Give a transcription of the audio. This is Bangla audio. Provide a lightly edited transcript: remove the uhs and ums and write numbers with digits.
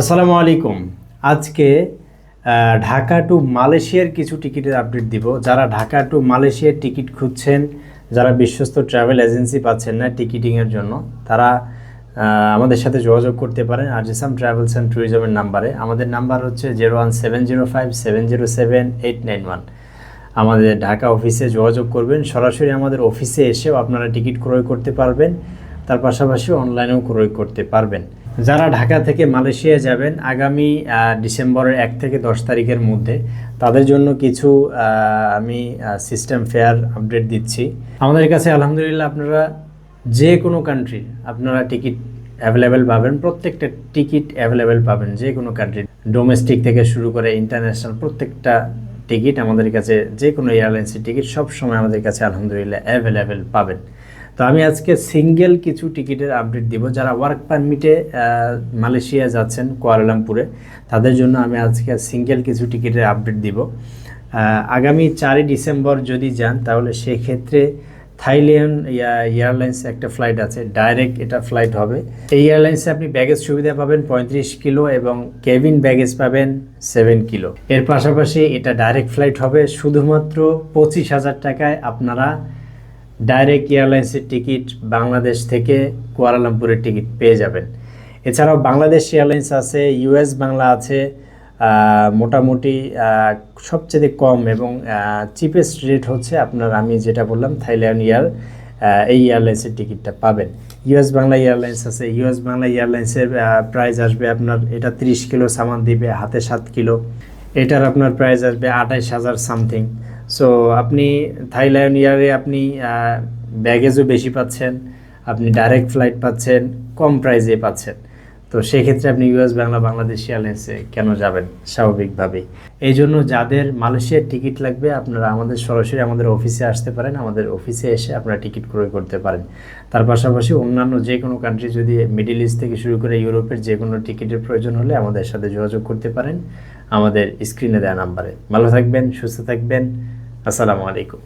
আসসালামু আলাইকুম। আজকে ঢাকা টু মালয়েশিয়ার কিছু টিকিটের আপডেট দিব। যারা ঢাকা টু মালয়েশিয়ার টিকিট খুঁজছেন, যারা বিশ্বস্ত ট্রাভেল এজেন্সি পাচ্ছেন না টিকিটিংয়ের জন্য, তারা আমাদের সাথে যোগাযোগ করতে পারেন আজিসাম ট্রাভেলস অ্যান্ড ট্যুরিজমের নাম্বারে। আমাদের নাম্বার হচ্ছে 01705707891। আমাদের ঢাকা অফিসে যোগাযোগ করবেন। সরাসরি আমাদের অফিসে এসেও আপনারা টিকিট ক্রয় করতে পারবেন, তার পাশাপাশি অনলাইনেও ক্রয় করতে পারবেন। যারা ঢাকা থেকে মালয়েশিয়া যাবেন আগামী ডিসেম্বরের 1 থেকে 10 তারিখের মধ্যে, তাদের জন্য কিছু আমি সিস্টেম ফেয়ার আপডেট দিচ্ছি। আমাদের কাছে আলহামদুলিল্লাহ আপনারা যে কোনো কান্ট্রির আপনারা টিকিট অ্যাভেলেবেল পাবেন। প্রত্যেকটা টিকিট অ্যাভেলেবেল পাবেন, যে কোনো কান্ট্রির, ডোমেস্টিক থেকে শুরু করে ইন্টারন্যাশনাল প্রত্যেকটা টিকিট আমাদের কাছে, যে কোনো এয়ারলাইন্সের টিকিট সব সময় আমাদের কাছে আলহামদুলিল্লাহ অ্যাভেলেবেল পাবেন। তো আমি আজকে সিঙ্গেল কিছু টিকিটের আপডেট দিব। যারা ওয়ার্ক পারমিটে মালয়েশিয়া যাচ্ছেন কুয়ালালামপুরে, তাদের জন্য আমি আজকে সিঙ্গেল কিছু টিকিটের আপডেট দিব। আগামী 4 ডিসেম্বর যদি যান, তাহলে সেক্ষেত্রে থাইল্যান্ড এয়ারলাইন্স একটা ফ্লাইট আছে, ডাইরেক্ট এটা ফ্লাইট হবে। এই এয়ারলাইন্সে আপনি ব্যাগেজ সুবিধা পাবেন 35 কিলো এবং কেবিন ব্যাগেজ পাবেন 7 কিলো। এর পাশাপাশি এটা ডাইরেক্ট ফ্লাইট হবে। শুধুমাত্র 25,000 টাকায় আপনারা ডাইরেক্ট এয়ারলাইন্সের টিকিট বাংলাদেশ থেকে কুয়ালালামপুরের টিকিট পেয়ে যাবেন। এছাড়াও বাংলাদেশ এয়ারলাইন্স আছে, ইউএস বাংলা আছে। মোটামুটি সবচেয়ে কম এবং চিপেস্ট রেট হচ্ছে আপনার, আমি যেটা বললাম, থাইল্যান্ড এই এয়ারলাইন্সের টিকিটটা পাবেন। ইউএস বাংলা এয়ারলাইন্স আছে। ইউএস বাংলা এয়ারলাইন্সের প্রাইস আসবে আপনার, এটা 30 কিলো সামান দিবে, হাতে 7 কিলো। এটার আপনার প্রাইস আসবে 28,000 সামথিং। সো আপনি থাইল্যান্ড এয়ারে আপনি ব্যাগেজও বেশি পাচ্ছেন, আপনি ডাইরেক্ট ফ্লাইট পাচ্ছেন, কম প্রাইসে পাচ্ছেন। তো সেক্ষেত্রে আপনি ইউএস বাংলা বাংলাদেশ এয়ারলাইন্সে কেন যাবেন? স্বাভাবিকভাবেই। এই জন্য যাদের মালয়েশিয়ার টিকিট লাগবে, আপনারা সরাসরি আমাদের অফিসে আসতে পারেন। আমাদের অফিসে এসে আপনারা টিকিট ক্রয় করতে পারেন। তার পাশাপাশি অন্যান্য যে কোনো কান্ট্রি, যদি মিডল ইস্ট থেকে শুরু করে ইউরোপের যে কোনো টিকিটের প্রয়োজন হলে আমাদের সাথে যোগাযোগ করতে পারেন আমাদের স্ক্রিনে দেওয়া নাম্বারে। ভালো থাকবেন, সুস্থ থাকবেন। আসসালামু আলাইকুম।